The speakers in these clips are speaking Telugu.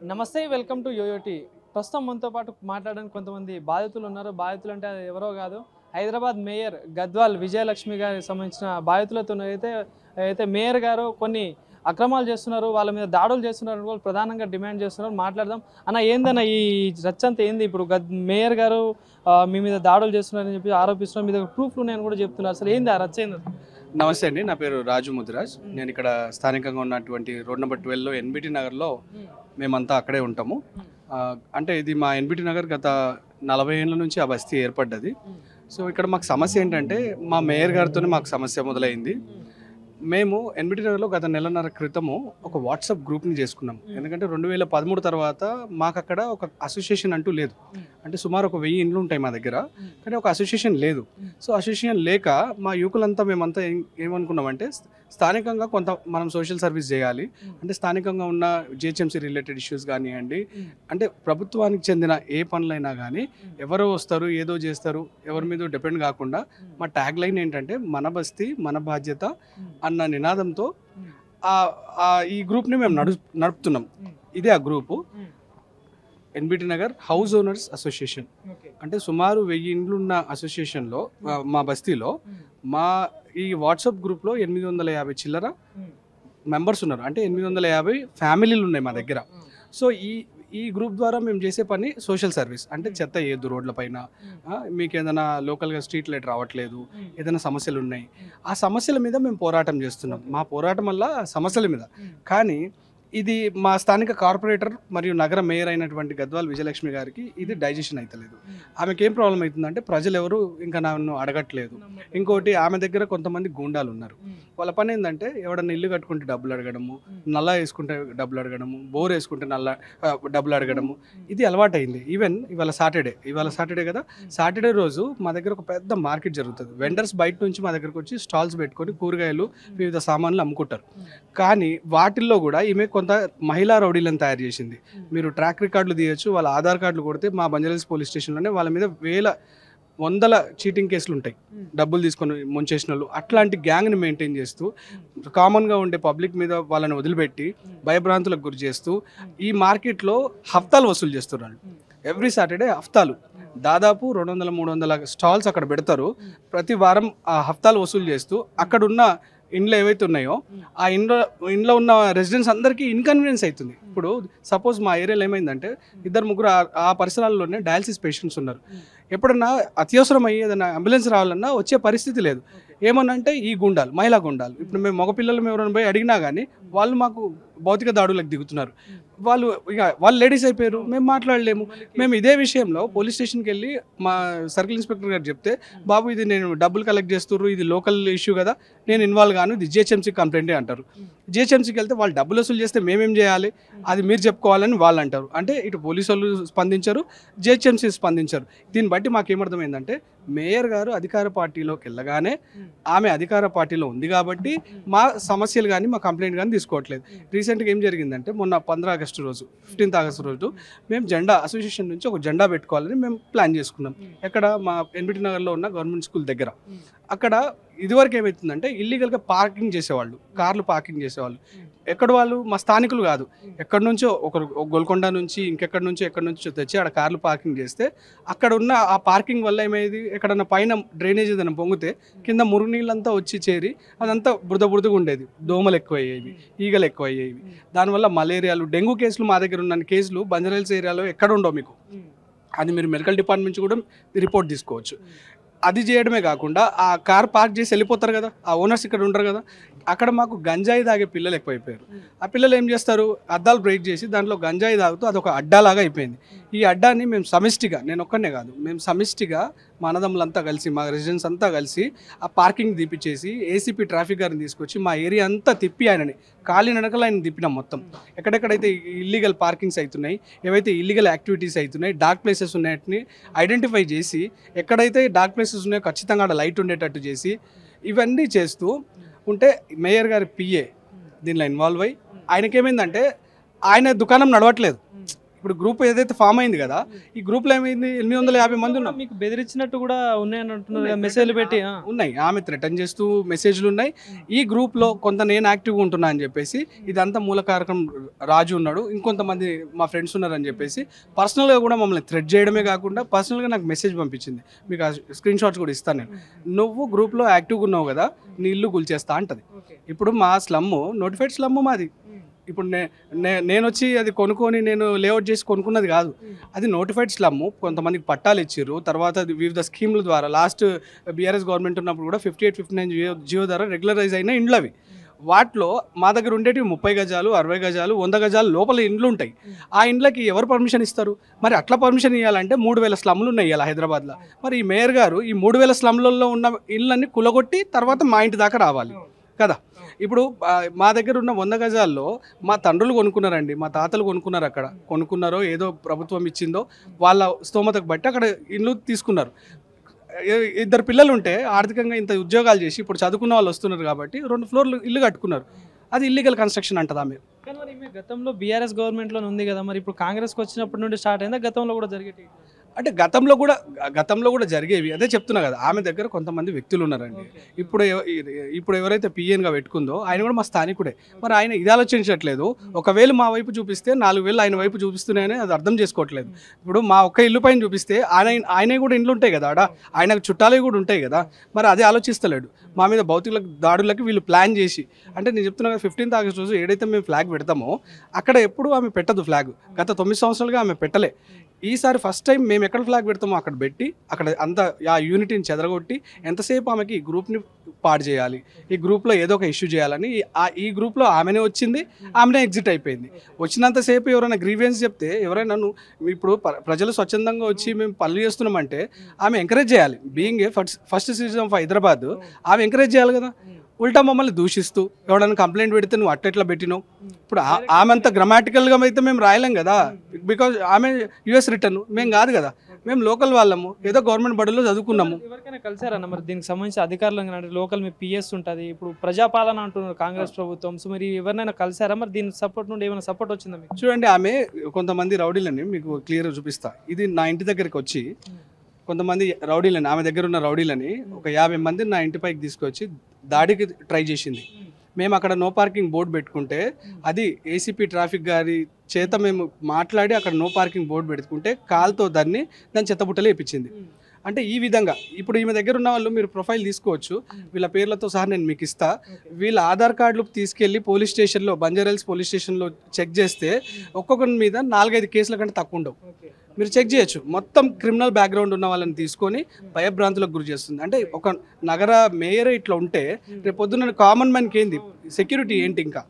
నమస్తే వెల్కమ్ టు యోయోటి. ప్రస్తుతం మనతో పాటు మాట్లాడడానికి కొంతమంది బాధితులు ఉన్నారు. బాధితులు అంటే అది ఎవరో కాదు, హైదరాబాద్ మేయర్ గద్వాల్ విజయలక్ష్మి గారికి సంబంధించిన బాధితులతో అయితే మేయర్ గారు కొన్ని అక్రమాలు చేస్తున్నారు, వాళ్ళ మీద దాడులు చేస్తున్నారు వాళ్ళు ప్రధానంగా డిమాండ్ చేస్తున్నారు. మాట్లాడదాం అన్న, ఏందన్న ఈ రచ్చ అంతా ఏంది? ఇప్పుడు మేయర్ గారు మీ మీద దాడులు చేస్తున్నారని చెప్పి ఆరోపిస్తున్నారు, మీ దగ్గర ప్రూఫ్లు ఉన్నాయని కూడా చెప్తున్నారు. అసలు ఏంది ఆ రచ్చ ఏంది? నమస్తే అండి, నా పేరు రాజు ముదిరాజ్. నేను ఇక్కడ స్థానికంగా ఉన్నటువంటి రోడ్ నెంబర్ 12లో ఎన్బిటి నగర్లో మేమంతా అక్కడే ఉంటాము. అంటే ఇది మా ఎన్బిటి నగర్ గత 40 ఏళ్ళ నుంచి ఆ బస్తీ ఏర్పడ్డది. సో ఇక్కడ మాకు సమస్య ఏంటంటే మా మేయర్ గారితోనే మాకు సమస్య మొదలైంది. మేము ఎన్బిటి నగర్లో గత నెలన్నర క్రితము ఒక వాట్సాప్ గ్రూప్ని చేసుకున్నాం. ఎందుకంటే 2013 తర్వాత మాకు అక్కడ ఒక అసోసియేషన్ అంటూ లేదు. అంటే సుమారు ఒక 1000 ఇండ్లు ఉంటాయి మా దగ్గర, కానీ ఒక అసోసియేషన్ లేదు. సో అసోసియేషన్ లేక మా యువకులంతా మేమంతా ఏమనుకున్నామంటే స్థానికంగా కొంత మనం సోషల్ సర్వీస్ చేయాలి. అంటే స్థానికంగా ఉన్న జిహెచ్ఎంసీ రిలేటెడ్ ఇష్యూస్ కానివ్వండి, అంటే ప్రభుత్వానికి చెందిన ఏ పనులైనా కానీ ఎవరో వస్తారు ఏదో చేస్తారు, ఎవరి మీద డిపెండ్ కాకుండా మా ట్యాగ్ లైన్ ఏంటంటే మన బస్తీ మన బాధ్యత అన్న నినాదంతో ఈ గ్రూప్ని మేము నడుపుతున్నాం. ఇదే ఆ group NBT Nagar house owners association. అంటే సుమారు 1000 ఇండ్లు ఉన్న అసోసియేషన్లో మా బస్తీలో మా ఈ వాట్సాప్ గ్రూప్లో 850 చిల్లర మెంబర్స్ ఉన్నారు. అంటే 850 ఫ్యామిలీలు ఉన్నాయి మా దగ్గర. సో ఈ గ్రూప్ ద్వారా మేము చేసే పని సోషల్ సర్వీస్. అంటే చెత్త ఏదు రోడ్ల పైన, మీకు ఏదైనా లోకల్గా స్ట్రీట్ లైట్ రావట్లేదు, ఏదైనా సమస్యలు ఉన్నాయి, ఆ సమస్యల మీద మేము పోరాటం చేస్తున్నాం. మా పోరాటం వల్ల సమస్యల మీద. కానీ ఇది మా స్థానిక కార్పొరేటర్ మరియు నగర మేయర్ అయినటువంటి గద్వాల్ విజయలక్ష్మి గారికి ఇది డైజెషన్ అవుతలేదు. ఆమెకి ఏం ప్రాబ్లం అవుతుందంటే ప్రజలు ఎవరు ఇంకా నన్ను అడగట్లేదు. ఇంకోటి, ఆమె దగ్గర కొంతమంది గూండాలు ఉన్నారు. వాళ్ళ పని ఏంటంటే ఎవడన్నా ఇల్లు కట్టుకుంటే డబ్బులు అడగడము, నల్లా వేసుకుంటే డబ్బులు అడగడము, బోర్ వేసుకుంటే డబ్బులు అడగడము, ఇది అలవాటైంది. ఈవెన్ ఇవాళ సాటర్డే కదా, సాటర్డే రోజు మా దగ్గర ఒక పెద్ద మార్కెట్ జరుగుతుంది. వెండర్స్ బయట నుంచి మా దగ్గరకు వచ్చి స్టాల్స్ పెట్టుకొని కూరగాయలు వివిధ సామాన్లు అమ్ముకుంటారు. కానీ వాటిల్లో కూడా ఈమె కొంత మహిళా రౌడీలను తయారు చేసింది. మీరు ట్రాక్ రికార్డులు తీయచ్చు, వాళ్ళ ఆధార్ కార్డులు కొడితే మా బంజారాహిల్స్ పోలీస్ స్టేషన్లోనే వాళ్ళ మీద వందల చీటింగ్ కేసులు ఉంటాయి. డబ్బులు తీసుకొని ముంచేసిన వాళ్ళు. అట్లాంటి గ్యాంగ్ని మెయింటైన్ చేస్తూ కామన్గా ఉండే పబ్లిక్ మీద వాళ్ళని వదిలిపెట్టి భయభ్రాంతులకు గురి చేస్తూ ఈ మార్కెట్లో హఫ్తాలు వసూలు చేస్తున్నారు. ఎవ్రీ సాటర్డే హఫ్తాలు దాదాపు 200-300 స్టాల్స్ అక్కడ పెడతారు. ప్రతి వారం ఆ హఫ్తాలు వసూలు చేస్తూ అక్కడున్న ఇండ్లు ఏవైతే ఉన్నాయో ఆ ఇంట్లో ఉన్న రెసిడెంట్స్ అందరికీ ఇన్కన్వీనియన్స్ అవుతుంది. ఇప్పుడు సపోజ్ మా ఏరియాలో ఏమైందంటే 2-3 ఆ పరిసరాల్లోనే డయాలసిస్ పేషెంట్స్ ఉన్నారు. ఎప్పుడన్నా అత్యవసరం అయ్యి ఏదైనా అంబులెన్స్ రావాలన్నా వచ్చే పరిస్థితి లేదు. ఏమనంటే ఈ గుండాలు, మహిళా గుండాలు. ఇప్పుడు మేము మగపిల్లలు ఎవరైనా పోయి అడిగినా కానీ వాళ్ళు మాకు భౌతిక దాడులకు దిగుతున్నారు. వాళ్ళు లేడీస్ అయిపోయారు, మేము మాట్లాడలేము. మేము ఇదే విషయంలో పోలీస్ స్టేషన్కి వెళ్ళి మా సర్కిల్ ఇన్స్పెక్టర్ గారు చెప్తే, బాబు ఇది నేను డబ్బులు కలెక్ట్ చేస్తున్నారు, ఇది లోకల్ ఇష్యూ కదా, నేను ఇన్వాల్వ్ గాను, ఇది జిహెచ్ఎంసీ కంప్లైంటే అంటారు. జిహెచ్ఎంసీకి వెళ్తే వాళ్ళు డబ్బులు వసూలు చేస్తే మేమేం చేయాలి, అది మీరు చెప్పుకోవాలని వాళ్ళు అంటారు. అంటే ఇటు పోలీసు వాళ్ళు స్పందించారు, జిహెచ్ఎంసీ స్పందించారు. దీన్ని బట్టి మాకేమర్థమైందంటే మేయర్ గారు అధికార పార్టీలోకి వెళ్ళగానే ఆమె అధికార పార్టీలో ఉంది కాబట్టి మా సమస్యలు కానీ మా కంప్లైంట్ కానీ తీసుకోవట్లేదు. రీసెంట్గా ఏం జరిగిందంటే మొన్న 15 ఆగస్టు రోజు 15th ఆగస్టు రోజు మేము అసోసియేషన్ నుంచి ఒక జెండా పెట్టుకోవాలని మేము ప్లాన్ చేసుకున్నాం. ఎక్కడ మా ఎన్బిటి నగర్లో ఉన్న గవర్నమెంట్ స్కూల్ దగ్గర. అక్కడ ఇదివరకు ఏమవుతుందంటే ఇల్లీగల్గా పార్కింగ్ చేసేవాళ్ళు, కార్లు పార్కింగ్ చేసేవాళ్ళు. ఎక్కడ వాళ్ళు మా స్థానికులు కాదు, ఎక్కడి నుంచో గోల్కొండ నుంచి ఎక్కడి నుంచో తెచ్చి ఆడ కార్లు పార్కింగ్ చేస్తే అక్కడ ఉన్న ఆ పార్కింగ్ వల్ల ఏమైంది, ఎక్కడన్నా పైన డ్రైనేజ్ ఏదైనా పొంగితే కింద మురుగునీళ్ళంతా వచ్చి చేరి అదంతా బురదగా ఉండేది. దోమలు ఎక్కువ అయ్యేవి, ఈగలు ఎక్కువ అయ్యేవి. దానివల్ల మలేరియాలు, డెంగ్యూ కేసులు మా దగ్గర ఉన్న కేసులు బంజారాహిల్స్ ఏరియాలో ఎక్కడ ఉండవు మీకు. అది మీరు మెడికల్ డిపార్ట్మెంట్ నుంచి కూడా రిపోర్ట్ తీసుకోవచ్చు. అది చేయడమే కాకుండా ఆ కార్ పార్క్ చేసి వెళ్ళిపోతారు కదా, ఆ ఓనర్స్ ఇక్కడ ఉండరు కదా, అక్కడ మాకు గంజాయి తాగే పిల్లలు ఎక్కువైపోయారు. ఆ పిల్లలు ఏం చేస్తారు, అద్దాలు బ్రేక్ చేసి దాంట్లో గంజాయి తాగుతూ అదొక అడ్డాలాగా అయిపోయింది. ఈ అడ్డాని మేము సమిష్టిగా, నేను ఒక్కనే కాదు, మేము సమిష్టిగా మా అన్నదమ్ములంతా కలిసి, మా రెసిడెంట్స్ అంతా కలిసి ఆ పార్కింగ్ తీపిచ్చేసి ఏసీపీ ట్రాఫిక్ గారిని తీసుకొచ్చి మా ఏరియా అంతా తిప్పి ఆయనని కాలినడకలు ఆయన తిప్పినాం. మొత్తం ఎక్కడెక్కడైతే ఇల్లీగల్ పార్కింగ్స్ అవుతున్నాయి, ఏవైతే ఇల్లీగల్ యాక్టివిటీస్ అవుతున్నాయి, డార్క్ ప్లేసెస్ ఉన్నాయని ఐడెంటిఫై చేసి, ఎక్కడైతే డార్క్ ప్లేసెస్ ఉన్నాయో ఖచ్చితంగా అక్కడ లైట్ ఉండేటట్టు చేసి ఇవన్నీ చేస్తూ ఉంటే మేయర్ గారి పిఏ దీనిలో ఇన్వాల్వ్ అయ్యి ఆయనకేమైందంటే ఆయన దుకాణం నడవట్లేదు. ఇప్పుడు గ్రూప్ ఏదైతే ఫామ్ అయింది కదా, ఈ గ్రూప్లో ఏమైంది 850 మంది ఉన్నాం. మీకు బెదిరించినట్టు కూడా ఉన్నాయని అంటున్నారు, మెసేజ్లు పెట్టి ఉన్నాయి, ఆమె థ్రెటన్ చేస్తూ మెసేజ్లు ఉన్నాయి. ఈ గ్రూప్లో కొంత నేను యాక్టివ్గా ఉంటున్నా అని చెప్పేసి, ఇదంతా మూల కారకం రాజు ఉన్నాడు, ఇంకొంతమంది మా ఫ్రెండ్స్ ఉన్నారని చెప్పేసి పర్సనల్గా కూడా మమ్మల్ని థ్రెట్ చేయడమే కాకుండా పర్సనల్గా నాకు మెసేజ్ పంపించింది. మీకు ఆ స్క్రీన్ షాట్స్ కూడా ఇస్తాను నేను. నువ్వు గ్రూప్లో యాక్టివ్గా ఉన్నావు కదా, నీ ఇల్లు కూల్చేస్తా అంటది. ఇప్పుడు మా స్లమ్ నోటిఫైడ్ స్లమ్ మాది. ఇప్పుడు నేను వచ్చి అది కొనుక్కొని నేను లేఅవుట్ చేసి కొనుక్కున్నది కాదు, అది నోటిఫైడ్ స్లమ్. కొంతమందికి పట్టాలు ఇచ్చారు, తర్వాత వివిధ స్కీముల ద్వారా లాస్ట్ బీఆర్ఎస్ గవర్నమెంట్ ఉన్నప్పుడు కూడా 58, 59 జియో ద్వారా రెగ్యులరైజ్ అయిన ఇండ్లు అవి. వాటిలో మా దగ్గర ఉండేటివి 30 గజాలు, 60 గజాలు, 100 గజాలు లోపల ఇండ్లు ఉంటాయి. ఆ ఇండ్లకి ఎవరు పర్మిషన్ ఇస్తారు? మరి అట్లా పర్మిషన్ ఇవ్వాలంటే 3000 స్లమ్లు ఉన్నాయి ఇలా హైదరాబాద్లో. మరి ఈ మేయర్ గారు ఈ 3000 స్లమ్లలో ఉన్న ఇళ్ళన్నీ కులగొట్టి తర్వాత మా ఇంటి దాకా రావాలి కదా. ఇప్పుడు మా దగ్గర ఉన్న 100 గజాల్లో మా తండ్రులు కొనుక్కున్నారండి, మా తాతలు కొనుక్కున్నారు. అక్కడ కొనుక్కున్నారో ఏదో ప్రభుత్వం ఇచ్చిందో వాళ్ళ స్తోమతకు బట్టి అక్కడ ఇల్లు తీసుకున్నారు. 2 పిల్లలు ఉంటే ఆర్థికంగా ఇంత ఉద్యోగాలు చేసి ఇప్పుడు చదువుకున్న వాళ్ళు వస్తున్నారు కాబట్టి 2 ఫ్లోర్లు ఇల్లు కట్టుకున్నారు. అది ఇల్లీగల్ కన్స్ట్రక్షన్ అంటదా మీరు? కానీ మరి ఈమె గతంలో బీఆర్ఎస్ గవర్నమెంట్లో ఉంది కదా, మరి ఇప్పుడు కాంగ్రెస్కి వచ్చినప్పటి నుండి స్టార్ట్ అయిందా, గతంలో కూడా జరిగేటి? అంటే గతంలో కూడా జరిగేవి. అదే చెప్తున్నా కదా, ఆమె దగ్గర కొంతమంది వ్యక్తులు ఉన్నారండి. ఇప్పుడు ఎవరైతే పిఎన్గా పెట్టుకుందో ఆయన కూడా మా స్థానికుడే. మరి ఆయన ఇది ఆలోచించట్లేదు. ఒకవేళ మా వైపు చూపిస్తే 4000 ఆయన వైపు చూపిస్తున్నాయని అది అర్థం చేసుకోవట్లేదు. ఇప్పుడు మా ఒక్క ఇల్లు పైన చూపిస్తే ఆయనే కూడా ఇండ్లు ఉంటాయి కదా, ఆయనకు చుట్టాలు కూడా ఉంటాయి కదా. మరి అదే ఆలోచిస్తలేడు. మా మీద భౌతిక దాడులకి వీళ్ళు ప్లాన్ చేసి, అంటే నేను చెప్తున్నా కదా, 15th ఆగస్ట్ రోజు ఏదైతే మేము ఫ్లాగ్ పెడతామో అక్కడ ఎప్పుడు ఆమె పెట్టదు ఫ్లాగ్. గత 9 సంవత్సరాలుగా ఆమె పెట్టలే. ఈసారి ఫస్ట్ టైం మేము ఎక్కడ ఫ్లాగ్ పెడతామో అక్కడ పెట్టి అక్కడ అంతా ఆ యూనిటీని చెదరగొట్టి ఎంతసేపు ఆమెకి ఈ గ్రూప్ని పాడు చేయాలి, ఈ గ్రూప్లో ఏదో ఒక ఇష్యూ చేయాలని ఈ గ్రూప్లో ఆమెనే వచ్చింది, ఆమెనే ఎగ్జిట్ అయిపోయింది. వచ్చినంతసేపు ఎవరైనా గ్రీవియన్స్ చెప్తే ఎవరైనా ఇప్పుడు ప్రజలు స్వచ్ఛందంగా వచ్చి మేము పనులు చేస్తున్నామంటే ఆమె ఎంకరేజ్ చేయాలి. Being a first citizen of Hyderabad ఆమె ఎంకరేజ్ చేయాలి కదా. ఉల్టా మమ్మల్ని దూషిస్తూ ఎవడన్నా కంప్లైంట్ పెడితే నువ్వు అట్లా పెట్టినావు. ఇప్పుడు ఆమె అంత గ్రామాటికల్గా అయితే మేము రాయలేం కదా, బికాజ్ ఆమె యుఎస్ రిటర్న్, మేము కాదు కదా, మేము లోకల్ వాళ్ళము, ఏదో గవర్నమెంట్ బడుల్లో చదువుకున్నాము. ఎవరికైనా కలిసారన్న మరి దీనికి సంబంధించి అధికారులు? లోకల్ మీ పిఎస్ ఉంటుంది, ఇప్పుడు ప్రజాపాలన అంటున్నారు కాంగ్రెస్ ప్రభుత్వం, సో మరి ఎవరినైనా కలిసారా? మరి దీని సపోర్ట్ నుండి ఏమైనా సపోర్ట్ వచ్చిందా మీకు? చూడండి, ఆమె కొంతమంది రౌడీలని మీకు క్లియర్గా చూపిస్తా. ఇది నా ఇంటి దగ్గరికి వచ్చి కొంతమంది రౌడీలని, ఆమె దగ్గర ఉన్న రౌడీలని ఒక 50 మంది నా ఇంటిపైకి తీసుకొచ్చి దాడికి ట్రై చేసింది. మేము అక్కడ నో పార్కింగ్ బోర్డు పెట్టుకుంటే అది ఏసీపీ ట్రాఫిక్ గారి చేత మేము మాట్లాడి అక్కడ నో పార్కింగ్ బోర్డు పెట్టుకుంటే కాల్తో దాన్ని చెత్తబుట్టలే వేయించింది. అంటే ఈ విధంగా ఇప్పుడు ఈమె దగ్గర ఉన్న వాళ్ళు మీరు ప్రొఫైల్ తీసుకోవచ్చు, వీళ్ళ పేర్లతో సహా నేను మీకు ఇస్తా. వీళ్ళ ఆధార్ కార్డులు తీసుకెళ్ళి పోలీస్ స్టేషన్లో, బంజారాహిల్స్ పోలీస్ స్టేషన్లో చెక్ చేస్తే ఒక్కొక్కరి మీద 4-5 కేసుల కంటే తక్కువ ఉండవు. మీరు చెక్ చేయొచ్చు. మొత్తం క్రిమినల్ బ్యాక్గ్రౌండ్ ఉన్న వాళ్ళని తీసుకొని భయభ్రాంతులకు గురి చేస్తుంది. అంటే ఒక నగర మేయర్ ఇట్లా ఉంటే రేపు పొద్దున్న కామన్ మ్యాన్కి ఏంది సెక్యూరిటీ ఏంటి? ఇంకా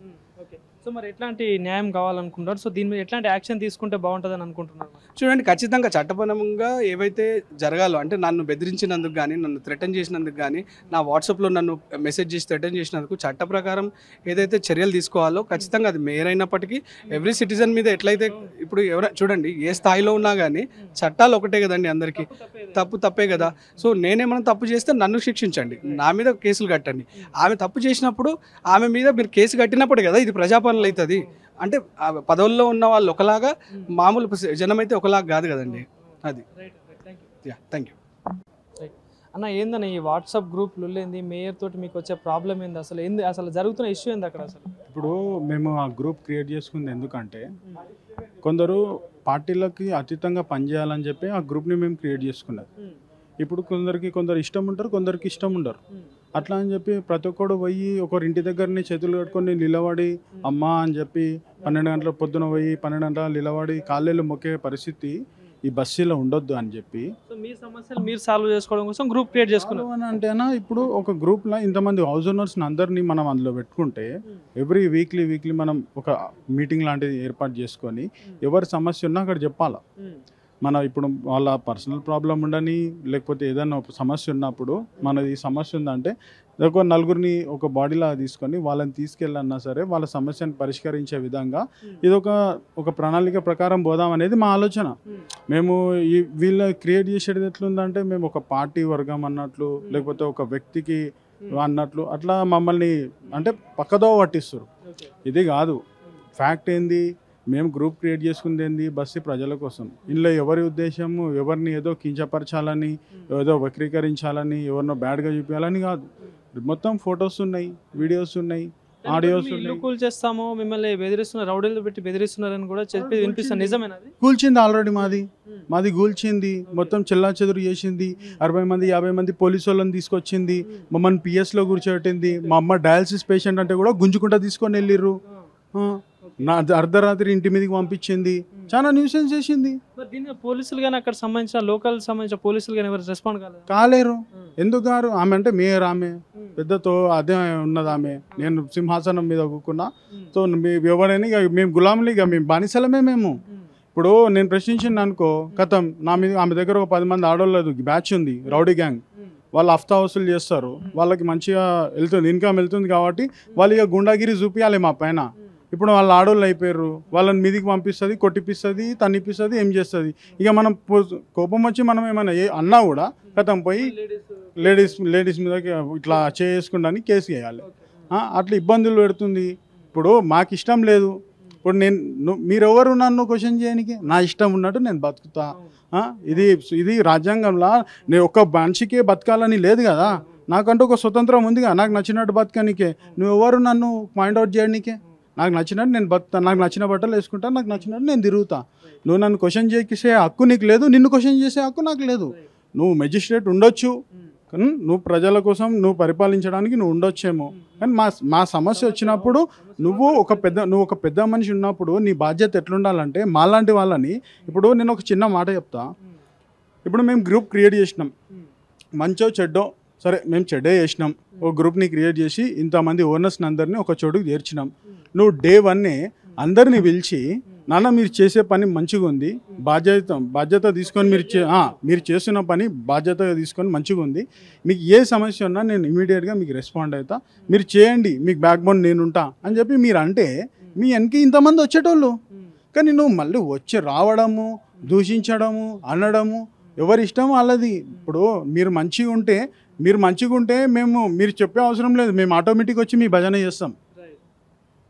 సో మరి ఎట్లాంటి న్యాయం కావాలనుకుంటారు? సో దీని మీద ఎట్లాంటి యాక్షన్ తీసుకుంటే బాగుంటుందని అనుకుంటున్నారు? చూడండి, ఖచ్చితంగా చట్టపరంగా ఏవైతే జరగాలో, అంటే నన్ను బెదిరించినందుకు కానీ, నన్ను థ్రెటన్ చేసినందుకు కానీ, నా వాట్సాప్లో నన్ను మెసేజ్ చేసి థ్రెటన్ చేసినందుకు చట్ట ప్రకారం ఏదైతే చర్యలు తీసుకోవాలో ఖచ్చితంగా అది మేయర్ అయినప్పటికీ ఎవ్రీ సిటిజన్ మీద ఎట్లయితే ఇప్పుడు చూడండి ఏ స్థాయిలో ఉన్నా కానీ చట్టాలు ఒకటే కదండి, అందరికీ తప్పు తప్పే కదా. సో నేనేమైనా తప్పు చేస్తే నన్ను శిక్షించండి, నా మీద కేసులు కట్టండి. ఆమె తప్పు చేసినప్పుడు ఆమె మీద మీరు కేసు కట్టినప్పుడు కదా ఇది ప్రజాపాలన అవుతుంది. అంటే పదవుల్లో ఉన్న వాళ్ళు ఒకలాగా, మామూలు జనం అయితే ఒకలాగా కాదు కదండి. అది థ్యాంక్ యూ అన్న. ఏందన్న ఈ వాట్సాప్ గ్రూప్లు ఏంది, మేయర్ తోటి మీకు వచ్చే ప్రాబ్లం ఏంది, అసలు జరుగుతున్న ఇష్యూ ఏంది అక్కడ? అసలు ఇప్పుడు మేము ఆ గ్రూప్ క్రియేట్ చేసుకుంది ఎందుకంటే కొందరు పార్టీలకి అతీతంగా పనిచేయాలని చెప్పి ఆ గ్రూప్ని మేము క్రియేట్ చేసుకున్నాం. ఇప్పుడు కొందరు ఇష్టం ఉంటారు, కొందరికి ఇష్టం ఉండరు. అట్లా అని చెప్పి ప్రతి ఒక్కడు పోయి ఒకరి ఇంటి దగ్గరని చేతులు కట్టుకొని నిలబడి అమ్మా అని చెప్పి 12 గంటల పొద్దున పోయి 12 గంటల నిలబడి కాళ్ళేళ్ళు మొక్కే పరిస్థితి ఈ బస్సులో ఉండొద్దు అని చెప్పి మీ సమస్యలు మీరు సాల్వ్ చేసుకోవడం కోసం గ్రూప్ క్రియేట్ చేసుకున్నాం. అని అంటేనా ఇప్పుడు ఒక గ్రూప్లో ఇంతమంది హౌస్ ఓనర్స్ని అందరినీ మనం అందులో పెట్టుకుంటే ఎవ్రీ వీక్లీ మనం ఒక మీటింగ్ లాంటిది ఏర్పాటు చేసుకొని ఎవరి సమస్య ఉన్నా అక్కడ చెప్పాలా. మన ఇప్పుడు వాళ్ళ పర్సనల్ ప్రాబ్లం ఉండని లేకపోతే ఏదైనా ఒక సమస్య ఉన్నప్పుడు మనది ఈ సమస్య ఉందంటే ఒక నలుగురిని ఒక బాడీలా తీసుకొని వాళ్ళని తీసుకెళ్ళన్నా సరే వాళ్ళ సమస్యను పరిష్కరించే విధంగా ఇది ఒక ప్రణాళిక ప్రకారం పోదాం అనేది మా ఆలోచన. మేము వీళ్ళ క్రియేట్ చేసేది ఎట్లుందంటే మేము ఒక పార్టీ వర్గం అన్నట్లు లేకపోతే ఒక వ్యక్తికి అన్నట్లు అట్లా మమ్మల్ని అంటే పక్కదో పట్టిస్తారు. ఇది కాదు ఫ్యాక్ట్ ఏంది, మేము గ్రూప్ క్రియేట్ చేసుకుంది ఏంది బస్సు ప్రజల కోసం. ఇందులో ఎవరి ఉద్దేశము ఎవరిని ఏదో కించపరచాలని, ఏదో వక్రీకరించాలని, ఎవరినో బ్యాడ్గా చూపించాలని కాదు. మొత్తం ఫొటోస్ ఉన్నాయి, వీడియోస్ ఉన్నాయి, ఆడియోస్ ఇల్లు కూల్ చేస్తాము, మిమ్మల్ని బెదిరిస్తున్నారు, రౌడీలు పెట్టి బెదిరిస్తున్నారని కూడా చెప్పి వినిపిస్తుంది. నిజమేనది? కూల్చింది ఆల్రెడీ మాది కూల్చింది, మొత్తం చెల్లా చెదురు చేసింది. 60 మంది 50 మంది పోలీసు వాళ్ళని తీసుకొచ్చింది, మమ్మల్ని పిఎస్లో కూర్చోబెట్టింది. మా అమ్మ డయాలసిస్ పేషెంట్ అంటే కూడా గుంజుకుంటా తీసుకొని వెళ్ళిర్రు. నా అర్ధరాత్రి ఇంటి మీదకి పంపించింది, చాలా న్యూసెన్స్ చేసింది. మరి దీన్ని పోలీసులు కానీ అక్కడ సంబంధించిన లోకల్ సంబంధించిన పోలీసులు కానీ ఎవరు రెస్పాండ్ కాలేరు. ఎందుకు గారు? ఆమె అంటే మేయర్, ఆమె పెద్దతో అదే ఉన్నది ఆమె. నేను సింహాసనం మీద కూకున్నా. సో ఎవరైనా ఇక మేము గులాములు, ఇక మేము బానిసలమే మేము. ఇప్పుడు నేను ప్రశ్నించింది అనుకో కథం, నా మీద ఆమె దగ్గర ఒక 10 మంది ఆడవాళ్ళు బ్యాచ్ ఉంది, రౌడీ గ్యాంగ్. వాళ్ళు హఫ్తా వసూలు చేస్తారు, వాళ్ళకి మంచిగా వెళ్తుంది, ఇన్కమ్ వెళ్తుంది కాబట్టి వాళ్ళు ఇక గుండాగిరి చూపించాలి మా పైన. ఇప్పుడు వాళ్ళు ఆడోళ్ళు అయిపోయారు, వాళ్ళని మీదికి పంపిస్తుంది, కొట్టిపిస్తుంది, తన్నిపిస్తుంది, ఏం చేస్తుంది. ఇక మనం కోపం వచ్చి మనం ఏమైనా అన్నా కూడా కథం పోయి లేడీస్ మీద ఇట్లా చేసుకుంటానికి కేసు వేయాలి. అట్లా ఇబ్బందులు పెడుతుంది. ఇప్పుడు మాకు ఇష్టం లేదు. ఇప్పుడు మీరెవరు నన్ను క్వశ్చన్ చేయడానికి? నా ఇష్టం ఉన్నట్టు నేను బతుకుతా. ఇది రాజ్యాంగంలో నేను ఒక్క మనిషికే బతకాలని లేదు కదా, నాకంటూ ఒక స్వతంత్రం ఉందిగా, నాకు నచ్చినట్టు బతకనికే. నువ్వెవరు నన్ను పాయింట్అవుట్ చేయడానికే? నాకు నచ్చినట్టు నేను బతుకుతాను, నాకు నచ్చిన బట్టలు వేసుకుంటాను, నాకు నచ్చినట్టు నేను తిరుగుతా. నువ్వు నన్ను క్వశ్చన్ చేసే హక్కు నీకు లేదు, నిన్ను క్వశ్చన్ చేసే హక్కు నాకు లేదు. నువ్వు మెజిస్ట్రేట్ ఉండొచ్చు, కానీ నువ్వు ప్రజల కోసం నువ్వు పరిపాలించడానికి నువ్వు ఉండొచ్చేమో, కానీ మా సమస్య వచ్చినప్పుడు నువ్వు ఒక పెద్ద మనిషి ఉన్నప్పుడు నీ బాధ్యత ఎట్లుండాలంటే మాలాంటి వాళ్ళని. ఇప్పుడు నేను ఒక చిన్న మాట చెప్తా. ఇప్పుడు మేము గ్రూప్ క్రియేట్ చేసినాం, మంచో చెడ్డో సరే మేము చెడ్డే చేసినాం. ఒక గ్రూప్ని క్రియేట్ చేసి ఇంతమంది ఓనర్స్ని అందరినీ ఒక చోటుకు చేర్చినాం. నువ్వు డే 1 అందరినీ పిలిచి, నాన్న మీరు చేసే పని మంచిగా ఉంది, బాధ్యత తీసుకొని మీరు చేస్తున్న పని బాధ్యతగా తీసుకొని మంచిగా ఉంది, మీకు ఏ సమస్య ఉన్నా నేను ఇమీడియట్గా మీకు రెస్పాండ్ అవుతా, మీరు చేయండి, మీకు బ్యాక్ బోన్ నేనుంటా అని చెప్పి మీరు అంటే మీ వెనక్కి ఇంతమంది వచ్చేటోళ్ళు. కానీ నువ్వు మళ్ళీ వచ్చి రావడము, దూషించడము, అనడము ఎవరి ఇష్టం వాళ్ళది. ఇప్పుడు మీరు మంచిగా ఉంటే మీరు చెప్పే అవసరం లేదు, మేము ఆటోమేటిక్ వచ్చి మీ భజన చేస్తాం.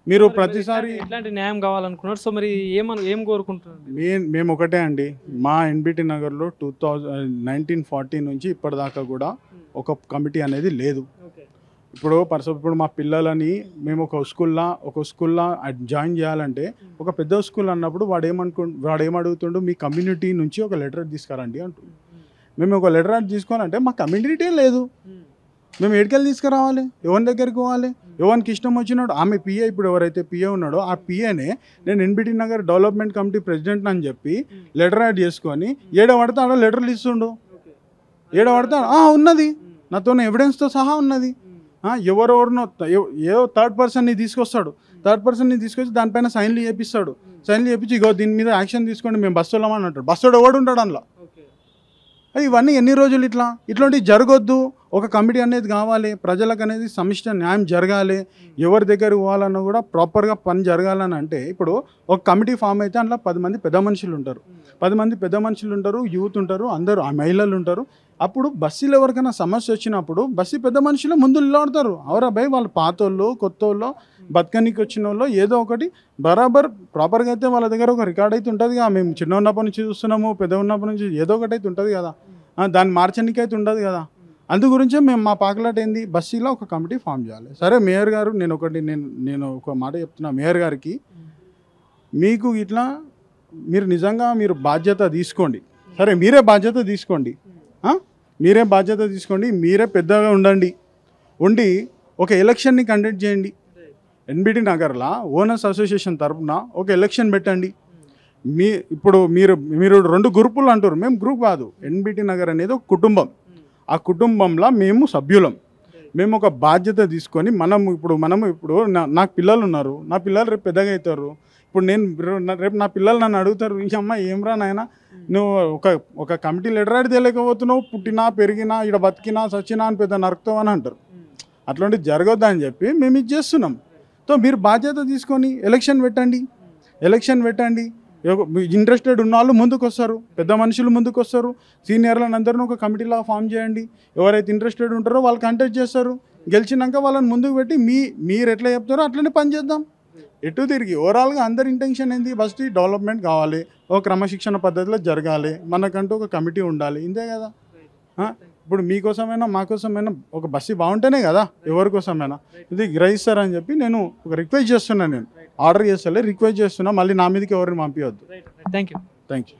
మీరు ప్రతిసారి ఇట్లాంటి న్యాయం కావాలనుకున్నారు. సో మరి ఏం కోరుకుంటున్నారు? మేము ఒకటే అండి, మా ఎన్బిటి నగర్లో 1940 నుంచి ఇప్పటిదాకా కూడా ఒక కమిటీ అనేది లేదు. ఇప్పుడు మా పిల్లలని మేము ఒక స్కూల్లో జాయిన్ చేయాలంటే, ఒక పెద్ద స్కూల్ అన్నప్పుడు వాడు ఏమడుగుతుండు, మీ కమ్యూనిటీ నుంచి ఒక లెటర్ తీసుకురండి అంటుండు. మేము ఒక లెటర్ తీసుకోవాలంటే మా కమ్యూనిటీ లేదు, మేము ఎడికెళ్ళి తీసుకురావాలి, ఎవరి దగ్గరికి పోవాలి? ఎవరికి ఇష్టం వచ్చినాడు ఆమె పిఏ, ఇప్పుడు ఎవరైతే పిఏ ఉన్నాడో ఆ పిఏనే నేను NBT Nagar development committee president అని చెప్పి లెటర్ యాడ్ చేసుకొని ఏడవడితే ఆడ లెటర్లు ఇస్తుండు. ఏడవడితే ఉన్నది, నాతో ఎవిడెన్స్తో సహా ఉన్నది. ఎవరెవరినో ఏదో థర్డ్ పర్సన్ని తీసుకొచ్చి దానిపైన సైన్లు చేపిస్తాడు. సైన్లు చేపించి ఇగో దీని మీద యాక్షన్ తీసుకోండి, మేము బస్సు వెళ్ళమని అంటాడు. బస్సు ఎవడు ఉంటాడు అందులో? ఇవన్నీ ఎన్ని రోజులు ఇట్లాంటివి జరగొద్దు. ఒక కమిటీ అనేది కావాలి, ప్రజలకు అనేది సమిష్టి న్యాయం జరగాలి. ఎవరి దగ్గర పోవాలన్నా కూడా ప్రాపర్గా పని జరగాలని అంటే, ఇప్పుడు ఒక కమిటీ ఫామ్ అయితే అందులో 10 మంది పెద్ద మనుషులు ఉంటారు, యూత్ ఉంటారు, అందరూ ఆ మహిళలు ఉంటారు. అప్పుడు బస్సులు ఎవరికైనా సమస్య వచ్చినప్పుడు బస్సు పెద్ద మనుషులు ముందు నిలబడతారు. అవరా భయ్, వాళ్ళు పాతోళ్ళు కొత్తోళ్ళు బతకనికి వచ్చిన వాళ్ళు ఏదో ఒకటి బరాబర్ ప్రాపర్గా అయితే వాళ్ళ దగ్గర ఒక రికార్డ్ అయితే ఉంటుంది కదా. మేము చిన్న ఉన్నప్పటి నుంచి చూస్తున్నాము, పెద్ద ఉన్నప్పటి నుంచి ఏదో ఒకటి అయితే ఉంటుంది కదా, దాన్ని మార్చడానికి అయితే ఉండదు కదా. అందు గురించే మేము మా పాకలాట ఏంది, బస్సులో ఒక కమిటీ ఫామ్ చేయాలి. సరే మేయర్ గారు, నేను ఒక మాట చెప్తున్నా మేయర్ గారికి, మీకు ఇట్లా మీరు బాధ్యత తీసుకోండి. సరే మీరే బాధ్యత తీసుకోండి, మీరే పెద్దగా ఉండి ఒక ఎలక్షన్ని కండక్ట్ చేయండి. ఎన్బిటి నగర్లో ఓనర్స్ అసోసియేషన్ తరఫున ఒక ఎలక్షన్ పెట్టండి. ఇప్పుడు మీరు 2 గ్రూపులు అంటారు, మేము గ్రూప్ కాదు. ఎన్బిటి నగర్ అనేది ఒక కుటుంబం. ఆ కుటుంబంలో మేము సభ్యులం. మేము ఒక బాధ్యత తీసుకొని ఇప్పుడు నాకు పిల్లలు ఉన్నారు, నా పిల్లలు రేపు పెద్దగా అవుతారు. ఇప్పుడు రేపు నా పిల్లలు నన్ను అడుగుతారు, ఇంకమ్మ ఏమ్రా నాయన నువ్వు ఒక కమిటీ లెటర్ ఆడి తెలియకపోతున్నావు, పుట్టినా పెరిగినా ఇక్కడ బతికినా సచ్చినా అని పెద్ద నరుకుతావు అని అంటారు. అట్లాంటివి జరగొద్దని చెప్పి మేము ఇది చేస్తున్నాం. సో మీరు బాధ్యత తీసుకొని ఎలక్షన్ పెట్టండి. ఇంట్రెస్టెడ్ ఉన్న వాళ్ళు ముందుకు వస్తారు, పెద్ద మనుషులు ముందుకు వస్తారు, సీనియర్లను అందరినీ ఒక కమిటీలా ఫామ్ చేయండి. ఎవరైతే ఇంట్రెస్టెడ్ ఉంటారో వాళ్ళు కంటెస్ట్ చేస్తారు. గెలిచినాక వాళ్ళని ముందుకు పెట్టి మీరు ఎట్లా చెప్తారో అట్లనే పని చేద్దాం. ఎటు తిరిగి ఓవరాల్గా అందరి ఇంటెన్షన్ ఏంది, ఫస్ట్ డెవలప్మెంట్ కావాలి, ఒక క్రమశిక్షణ పద్ధతిలో జరగాలి, మనకంటూ ఒక కమిటీ ఉండాలి, ఇంతే కదా. ఇప్పుడు మీకోసమైనా మాకోసమైనా ఒక బస్సు బాగుంటేనే కదా ఎవరి కోసమైనా ఇది గ్రహిస్తారని చెప్పి నేను ఒక రిక్వెస్ట్ చేస్తున్నాను. నేను ఆర్డర్ చేస్తలే, రిక్వెస్ట్ చేస్తున్నా, మళ్ళీ నా మీదకి ఎవరిని పంపించవద్దు. Thank you. Thank you.